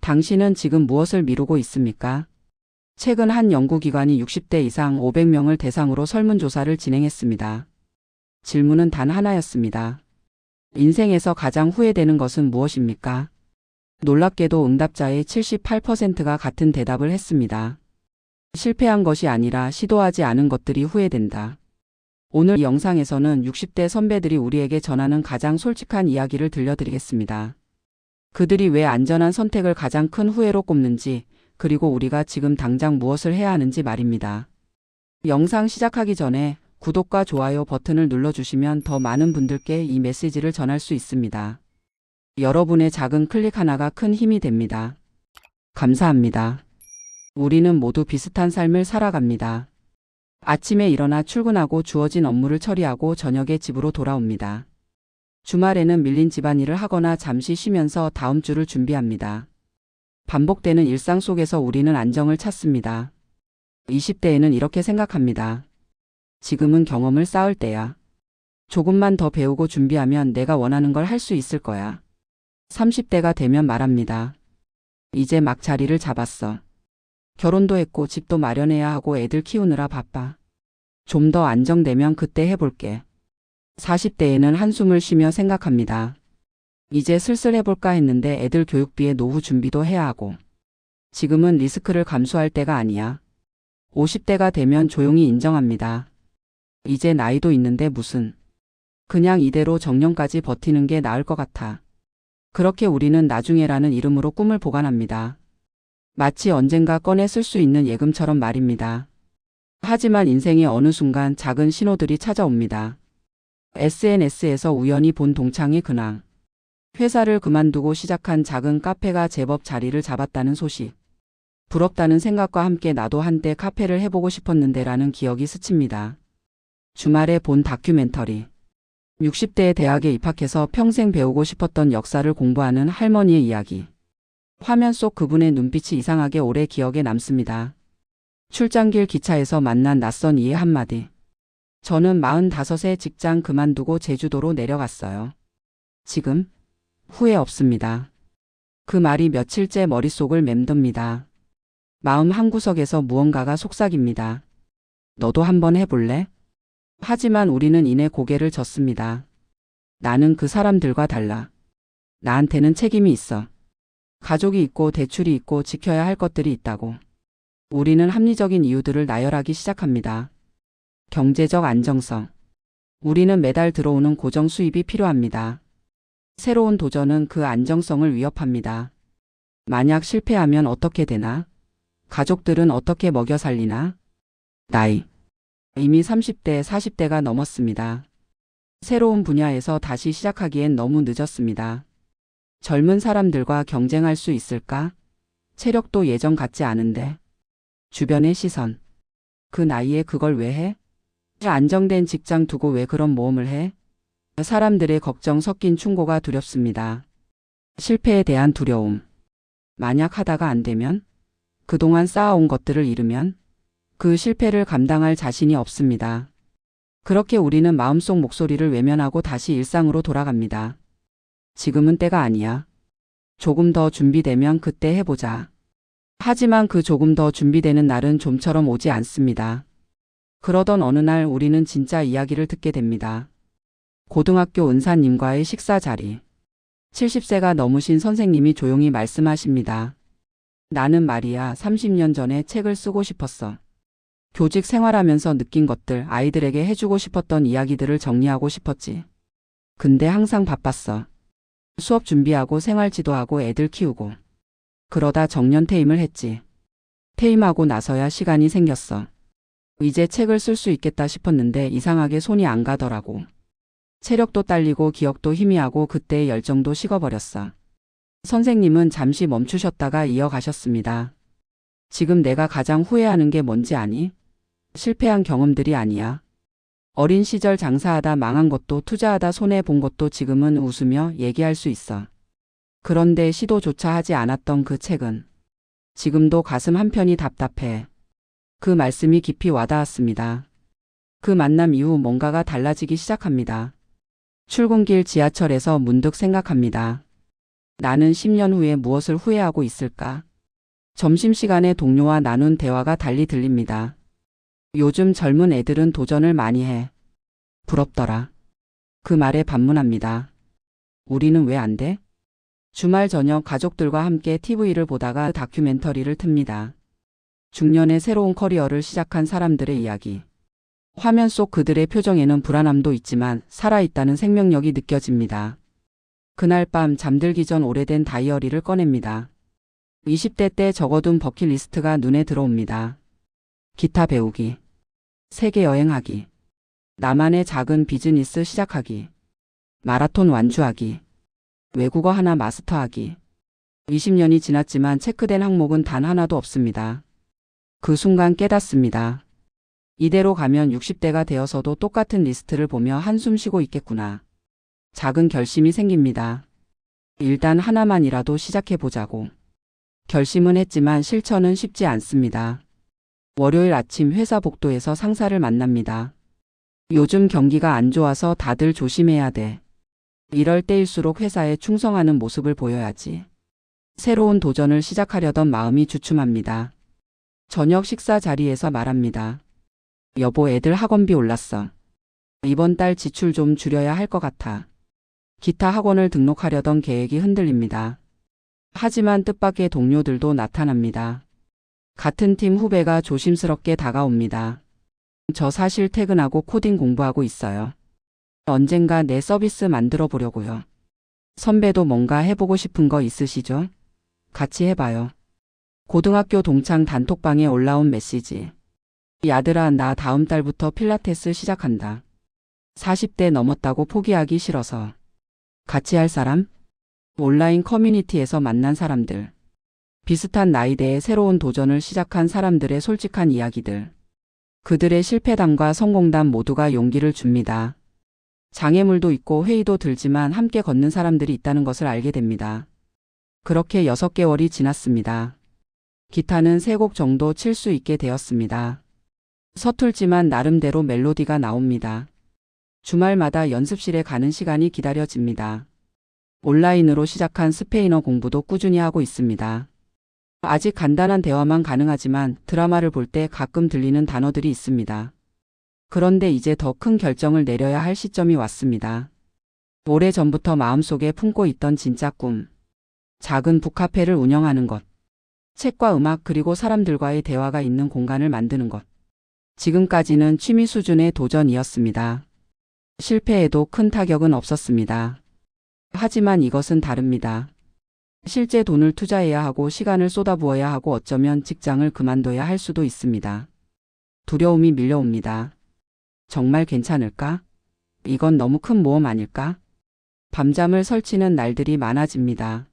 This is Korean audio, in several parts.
당신은 지금 무엇을 미루고 있습니까? 최근 한 연구기관이 60대 이상 500명을 대상으로 설문조사를 진행했습니다. 질문은 단 하나였습니다. 인생에서 가장 후회되는 것은 무엇입니까? 놀랍게도 응답자의 78%가 같은 대답을 했습니다. 실패한 것이 아니라 시도하지 않은 것들이 후회된다. 오늘 이 영상에서는 60대 선배들이 우리에게 전하는 가장 솔직한 이야기를 들려드리겠습니다. 그들이 왜 안전한 선택을 가장 큰 후회로 꼽는지, 그리고 우리가 지금 당장 무엇을 해야 하는지 말입니다. 영상 시작하기 전에 구독과 좋아요 버튼을 눌러주시면 더 많은 분들께 이 메시지를 전할 수 있습니다. 여러분의 작은 클릭 하나가 큰 힘이 됩니다. 감사합니다. 우리는 모두 비슷한 삶을 살아갑니다. 아침에 일어나 출근하고 주어진 업무를 처리하고 저녁에 집으로 돌아옵니다. 주말에는 밀린 집안일을 하거나 잠시 쉬면서 다음 주를 준비합니다. 반복되는 일상 속에서 우리는 안정을 찾습니다. 20대에는 이렇게 생각합니다. 지금은 경험을 쌓을 때야. 조금만 더 배우고 준비하면 내가 원하는 걸 할 수 있을 거야. 30대가 되면 말합니다. 이제 막 자리를 잡았어. 결혼도 했고 집도 마련해야 하고 애들 키우느라 바빠. 좀 더 안정되면 그때 해볼게. 40대에는 한숨을 쉬며 생각합니다. 이제 슬슬 해볼까 했는데 애들 교육비에 노후 준비도 해야 하고. 지금은 리스크를 감수할 때가 아니야. 50대가 되면 조용히 인정합니다. 이제 나이도 있는데 무슨. 그냥 이대로 정년까지 버티는 게 나을 것 같아. 그렇게 우리는 나중에라는 이름으로 꿈을 보관합니다. 마치 언젠가 꺼내 쓸 수 있는 예금처럼 말입니다. 하지만 인생의 어느 순간 작은 신호들이 찾아옵니다. SNS에서 우연히 본 동창의 근황. 회사를 그만두고 시작한 작은 카페가 제법 자리를 잡았다는 소식. 부럽다는 생각과 함께 나도 한때 카페를 해보고 싶었는데라는 기억이 스칩니다. 주말에 본 다큐멘터리. 60대에 대학에 입학해서 평생 배우고 싶었던 역사를 공부하는 할머니의 이야기. 화면 속 그분의 눈빛이 이상하게 오래 기억에 남습니다. 출장길 기차에서 만난 낯선 이의 한마디. 저는 45세 직장 그만두고 제주도로 내려갔어요. 지금 후회 없습니다. 그 말이 며칠째 머릿속을 맴돕니다. 마음 한구석에서 무언가가 속삭입니다. 너도 한번 해볼래? 하지만 우리는 이내 고개를 젓습니다. 나는 그 사람들과 달라. 나한테는 책임이 있어. 가족이 있고 대출이 있고 지켜야 할 것들이 있다고. 우리는 합리적인 이유들을 나열하기 시작합니다. 경제적 안정성. 우리는 매달 들어오는 고정 수입이 필요합니다. 새로운 도전은 그 안정성을 위협합니다. 만약 실패하면 어떻게 되나? 가족들은 어떻게 먹여 살리나? 나이. 이미 30대, 40대가 넘었습니다. 새로운 분야에서 다시 시작하기엔 너무 늦었습니다. 젊은 사람들과 경쟁할 수 있을까? 체력도 예전 같지 않은데. 주변의 시선. 그 나이에 그걸 왜 해? 안정된 직장 두고 왜 그런 모험을 해? 사람들의 걱정 섞인 충고가 두렵습니다. 실패에 대한 두려움. 만약 하다가 안 되면? 그동안 쌓아온 것들을 잃으면? 그 실패를 감당할 자신이 없습니다. 그렇게 우리는 마음속 목소리를 외면하고 다시 일상으로 돌아갑니다. 지금은 때가 아니야. 조금 더 준비되면 그때 해보자. 하지만 그 조금 더 준비되는 날은 좀처럼 오지 않습니다. 그러던 어느 날 우리는 진짜 이야기를 듣게 됩니다. 고등학교 은사님과의 식사 자리. 70세가 넘으신 선생님이 조용히 말씀하십니다. 나는 말이야 30년 전에 책을 쓰고 싶었어. 교직 생활하면서 느낀 것들, 아이들에게 해주고 싶었던 이야기들을 정리하고 싶었지. 근데 항상 바빴어. 수업 준비하고 생활 지도하고 애들 키우고. 그러다 정년 퇴임을 했지. 퇴임하고 나서야 시간이 생겼어. 이제 책을 쓸 수 있겠다 싶었는데 이상하게 손이 안 가더라고. 체력도 딸리고 기억도 희미하고 그때의 열정도 식어버렸어. 선생님은 잠시 멈추셨다가 이어가셨습니다. 지금 내가 가장 후회하는 게 뭔지 아니? 실패한 경험들이 아니야. 어린 시절 장사하다 망한 것도 투자하다 손해본 것도 지금은 웃으며 얘기할 수 있어. 그런데 시도조차 하지 않았던 그 책은 지금도 가슴 한편이 답답해. 그 말씀이 깊이 와닿았습니다. 그 만남 이후 뭔가가 달라지기 시작합니다. 출근길 지하철에서 문득 생각합니다. 나는 10년 후에 무엇을 후회하고 있을까? 점심시간에 동료와 나눈 대화가 달리 들립니다. 요즘 젊은 애들은 도전을 많이 해. 부럽더라. 그 말에 반문합니다. 우리는 왜 안 돼? 주말 저녁 가족들과 함께 TV를 보다가 다큐멘터리를 틉니다. 중년의 새로운 커리어를 시작한 사람들의 이야기. 화면 속 그들의 표정에는 불안함도 있지만 살아있다는 생명력이 느껴집니다. 그날 밤 잠들기 전 오래된 다이어리를 꺼냅니다. 20대 때 적어둔 버킷리스트가 눈에 들어옵니다. 기타 배우기, 세계 여행하기, 나만의 작은 비즈니스 시작하기, 마라톤 완주하기, 외국어 하나 마스터하기. 20년이 지났지만 체크된 항목은 단 하나도 없습니다. 그 순간 깨닫습니다. 이대로 가면 60대가 되어서도 똑같은 리스트를 보며 한숨 쉬고 있겠구나. 작은 결심이 생깁니다. 일단 하나만이라도 시작해보자고. 결심은 했지만 실천은 쉽지 않습니다. 월요일 아침 회사 복도에서 상사를 만납니다. 요즘 경기가 안 좋아서 다들 조심해야 돼. 이럴 때일수록 회사에 충성하는 모습을 보여야지. 새로운 도전을 시작하려던 마음이 주춤합니다. 저녁 식사 자리에서 말합니다. 여보, 애들 학원비 올랐어. 이번 달 지출 좀 줄여야 할 것 같아. 기타 학원을 등록하려던 계획이 흔들립니다. 하지만 뜻밖의 동료들도 나타납니다. 같은 팀 후배가 조심스럽게 다가옵니다. 저 사실 퇴근하고 코딩 공부하고 있어요. 언젠가 내 서비스 만들어 보려고요. 선배도 뭔가 해보고 싶은 거 있으시죠? 같이 해봐요. 고등학교 동창 단톡방에 올라온 메시지. 야들아, 나 다음 달부터 필라테스 시작한다. 40대 넘었다고 포기하기 싫어서. 같이 할 사람? 온라인 커뮤니티에서 만난 사람들. 비슷한 나이대에 새로운 도전을 시작한 사람들의 솔직한 이야기들. 그들의 실패담과 성공담 모두가 용기를 줍니다. 장애물도 있고 회의도 들지만 함께 걷는 사람들이 있다는 것을 알게 됩니다. 그렇게 6개월이 지났습니다. 기타는 3곡 정도 칠 수 있게 되었습니다. 서툴지만 나름대로 멜로디가 나옵니다. 주말마다 연습실에 가는 시간이 기다려집니다. 온라인으로 시작한 스페인어 공부도 꾸준히 하고 있습니다. 아직 간단한 대화만 가능하지만 드라마를 볼 때 가끔 들리는 단어들이 있습니다. 그런데 이제 더 큰 결정을 내려야 할 시점이 왔습니다. 오래전부터 마음속에 품고 있던 진짜 꿈. 작은 북카페를 운영하는 것. 책과 음악 그리고 사람들과의 대화가 있는 공간을 만드는 것. 지금까지는 취미 수준의 도전이었습니다. 실패에도 큰 타격은 없었습니다. 하지만 이것은 다릅니다. 실제 돈을 투자해야 하고 시간을 쏟아부어야 하고 어쩌면 직장을 그만둬야 할 수도 있습니다. 두려움이 밀려옵니다. 정말 괜찮을까? 이건 너무 큰 모험 아닐까? 밤잠을 설치는 날들이 많아집니다.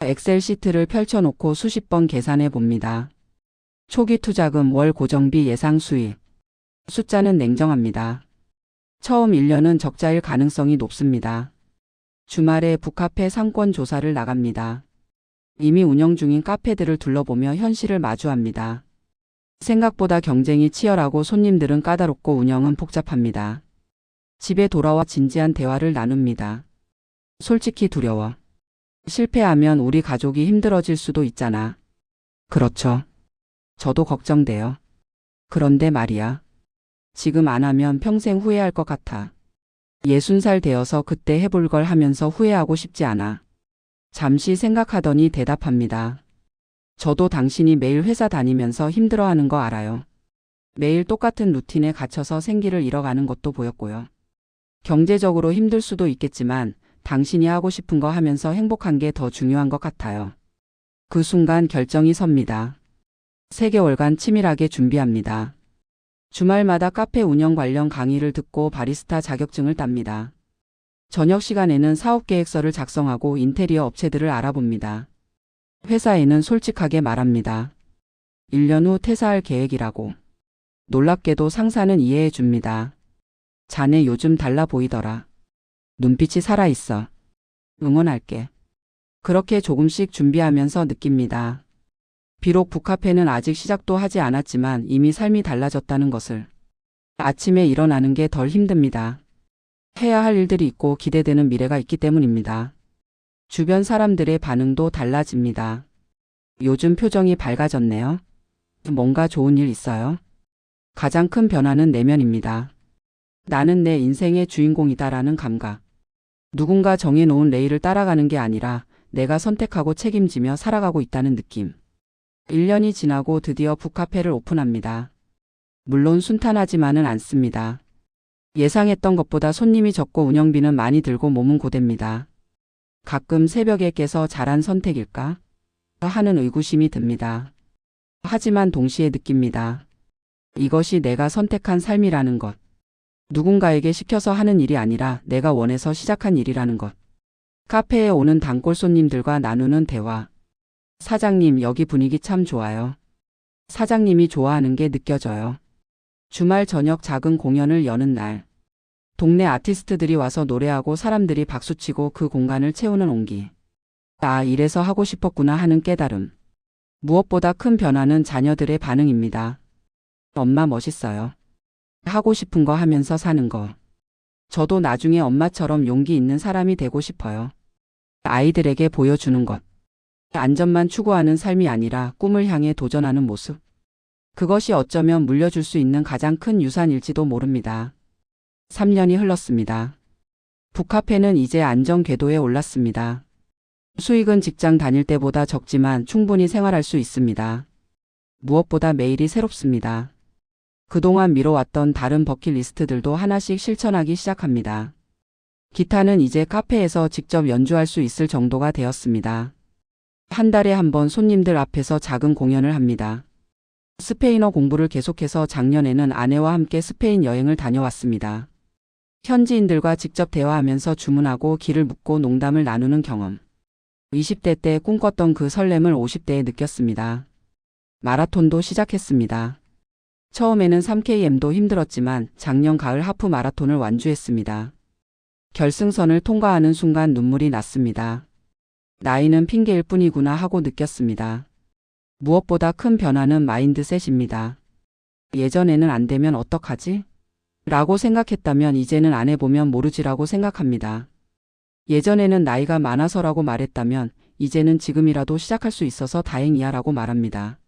엑셀 시트를 펼쳐놓고 수십 번 계산해 봅니다. 초기 투자금, 월 고정비, 예상 수익. 숫자는 냉정합니다. 처음 1년은 적자일 가능성이 높습니다. 주말에 북카페 상권 조사를 나갑니다. 이미 운영 중인 카페들을 둘러보며 현실을 마주합니다. 생각보다 경쟁이 치열하고 손님들은 까다롭고 운영은 복잡합니다. 집에 돌아와 진지한 대화를 나눕니다. 솔직히 두려워. 실패하면 우리 가족이 힘들어질 수도 있잖아. 그렇죠. 저도 걱정돼요. 그런데 말이야. 지금 안 하면 평생 후회할 것 같아. 60살 되어서 그때 해볼 걸 하면서 후회하고 싶지 않아. 잠시 생각하더니 대답합니다. 저도 당신이 매일 회사 다니면서 힘들어하는 거 알아요. 매일 똑같은 루틴에 갇혀서 생기를 잃어가는 것도 보였고요. 경제적으로 힘들 수도 있겠지만 당신이 하고 싶은 거 하면서 행복한 게 더 중요한 것 같아요. 그 순간 결정이 섭니다. 3개월간 치밀하게 준비합니다. 주말마다 카페 운영 관련 강의를 듣고 바리스타 자격증을 땁니다. 저녁 시간에는 사업계획서를 작성하고 인테리어 업체들을 알아봅니다. 회사에는 솔직하게 말합니다. 1년 후 퇴사할 계획이라고. 놀랍게도 상사는 이해해 줍니다. 자네 요즘 달라 보이더라. 눈빛이 살아있어. 응원할게. 그렇게 조금씩 준비하면서 느낍니다. 비록 북카페는 아직 시작도 하지 않았지만 이미 삶이 달라졌다는 것을. 아침에 일어나는 게 덜 힘듭니다. 해야 할 일들이 있고 기대되는 미래가 있기 때문입니다. 주변 사람들의 반응도 달라집니다. 요즘 표정이 밝아졌네요. 뭔가 좋은 일 있어요? 가장 큰 변화는 내면입니다. 나는 내 인생의 주인공이다라는 감각. 누군가 정해놓은 레일을 따라가는 게 아니라 내가 선택하고 책임지며 살아가고 있다는 느낌. 1년이 지나고 드디어 북카페를 오픈합니다. 물론 순탄하지만은 않습니다. 예상했던 것보다 손님이 적고 운영비는 많이 들고 몸은 고됩니다. 가끔 새벽에 깨서 잘한 선택일까? 하는 의구심이 듭니다. 하지만 동시에 느낍니다. 이것이 내가 선택한 삶이라는 것. 누군가에게 시켜서 하는 일이 아니라 내가 원해서 시작한 일이라는 것. 카페에 오는 단골 손님들과 나누는 대화. 사장님, 여기 분위기 참 좋아요. 사장님이 좋아하는 게 느껴져요. 주말 저녁 작은 공연을 여는 날. 동네 아티스트들이 와서 노래하고 사람들이 박수치고 그 공간을 채우는 온기. 아, 이래서 하고 싶었구나 하는 깨달음. 무엇보다 큰 변화는 자녀들의 반응입니다. 엄마 멋있어요. 하고 싶은 거 하면서 사는 거. 저도 나중에 엄마처럼 용기 있는 사람이 되고 싶어요. 아이들에게 보여주는 것. 안전만 추구하는 삶이 아니라 꿈을 향해 도전하는 모습. 그것이 어쩌면 물려줄 수 있는 가장 큰 유산일지도 모릅니다. 3년이 흘렀습니다. 북카페는 이제 안정 궤도에 올랐습니다. 수익은 직장 다닐 때보다 적지만 충분히 생활할 수 있습니다. 무엇보다 매일이 새롭습니다. 그동안 미뤄왔던 다른 버킷리스트들도 하나씩 실천하기 시작합니다. 기타는 이제 카페에서 직접 연주할 수 있을 정도가 되었습니다. 한 달에 한 번 손님들 앞에서 작은 공연을 합니다. 스페인어 공부를 계속해서 작년에는 아내와 함께 스페인 여행을 다녀왔습니다. 현지인들과 직접 대화하면서 주문하고 길을 묻고 농담을 나누는 경험. 20대 때 꿈꿨던 그 설렘을 50대에 느꼈습니다. 마라톤도 시작했습니다. 처음에는 3KM도 힘들었지만 작년 가을 하프 마라톤을 완주했습니다. 결승선을 통과하는 순간 눈물이 났습니다. 나이는 핑계일 뿐이구나 하고 느꼈습니다. 무엇보다 큰 변화는 마인드셋입니다. 예전에는 안 되면 어떡하지? 라고 생각했다면 이제는 안 해보면 모르지라고 생각합니다. 예전에는 나이가 많아서라고 말했다면 이제는 지금이라도 시작할 수 있어서 다행이야 라고 말합니다.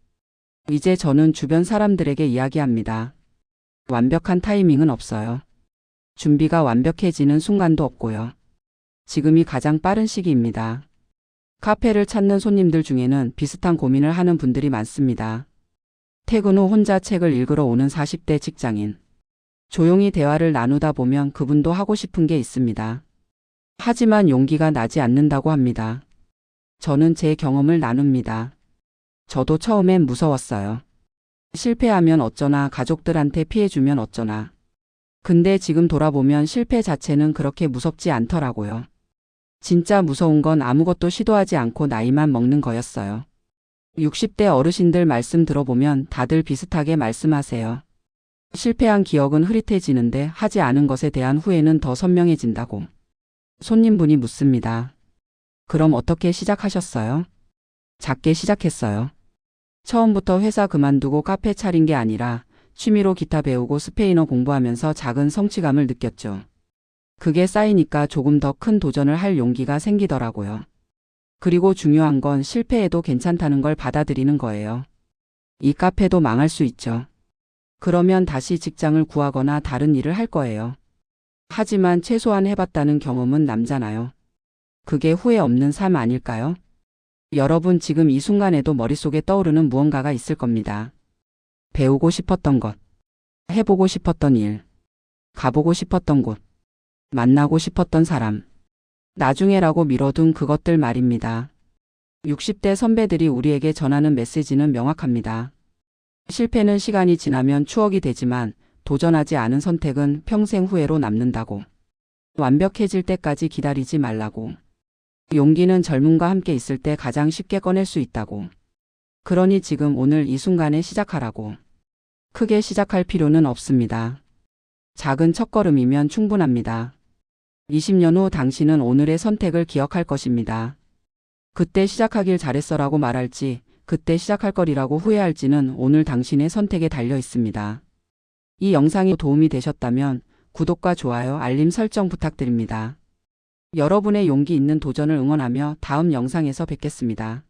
이제 저는 주변 사람들에게 이야기합니다. 완벽한 타이밍은 없어요. 준비가 완벽해지는 순간도 없고요. 지금이 가장 빠른 시기입니다. 카페를 찾는 손님들 중에는 비슷한 고민을 하는 분들이 많습니다. 퇴근 후 혼자 책을 읽으러 오는 40대 직장인. 조용히 대화를 나누다 보면 그분도 하고 싶은 게 있습니다. 하지만 용기가 나지 않는다고 합니다. 저는 제 경험을 나눕니다. 저도 처음엔 무서웠어요. 실패하면 어쩌나, 가족들한테 피해주면 어쩌나. 근데 지금 돌아보면 실패 자체는 그렇게 무섭지 않더라고요. 진짜 무서운 건 아무것도 시도하지 않고 나이만 먹는 거였어요. 60대 어르신들 말씀 들어보면 다들 비슷하게 말씀하세요. 실패한 기억은 흐릿해지는데 하지 않은 것에 대한 후회는 더 선명해진다고. 손님분이 묻습니다. 그럼 어떻게 시작하셨어요? 작게 시작했어요. 처음부터 회사 그만두고 카페 차린 게 아니라 취미로 기타 배우고 스페인어 공부하면서 작은 성취감을 느꼈죠. 그게 쌓이니까 조금 더 큰 도전을 할 용기가 생기더라고요. 그리고 중요한 건 실패해도 괜찮다는 걸 받아들이는 거예요. 이 카페도 망할 수 있죠. 그러면 다시 직장을 구하거나 다른 일을 할 거예요. 하지만 최소한 해봤다는 경험은 남잖아요. 그게 후회 없는 삶 아닐까요? 여러분 지금 이 순간에도 머릿속에 떠오르는 무언가가 있을 겁니다. 배우고 싶었던 것, 해보고 싶었던 일, 가보고 싶었던 곳, 만나고 싶었던 사람, 나중에라고 미뤄둔 그것들 말입니다. 60대 선배들이 우리에게 전하는 메시지는 명확합니다. 실패는 시간이 지나면 추억이 되지만 도전하지 않은 선택은 평생 후회로 남는다고. 완벽해질 때까지 기다리지 말라고. 용기는 젊음과 함께 있을 때 가장 쉽게 꺼낼 수 있다고. 그러니 지금 오늘 이 순간에 시작하라고. 크게 시작할 필요는 없습니다. 작은 첫걸음이면 충분합니다. 20년 후 당신은 오늘의 선택을 기억할 것입니다. 그때 시작하길 잘했어라고 말할지, 그때 시작할 거리라고 후회할지는 오늘 당신의 선택에 달려 있습니다. 이 영상이 도움이 되셨다면 구독과 좋아요, 알림 설정 부탁드립니다. 여러분의 용기 있는 도전을 응원하며 다음 영상에서 뵙겠습니다.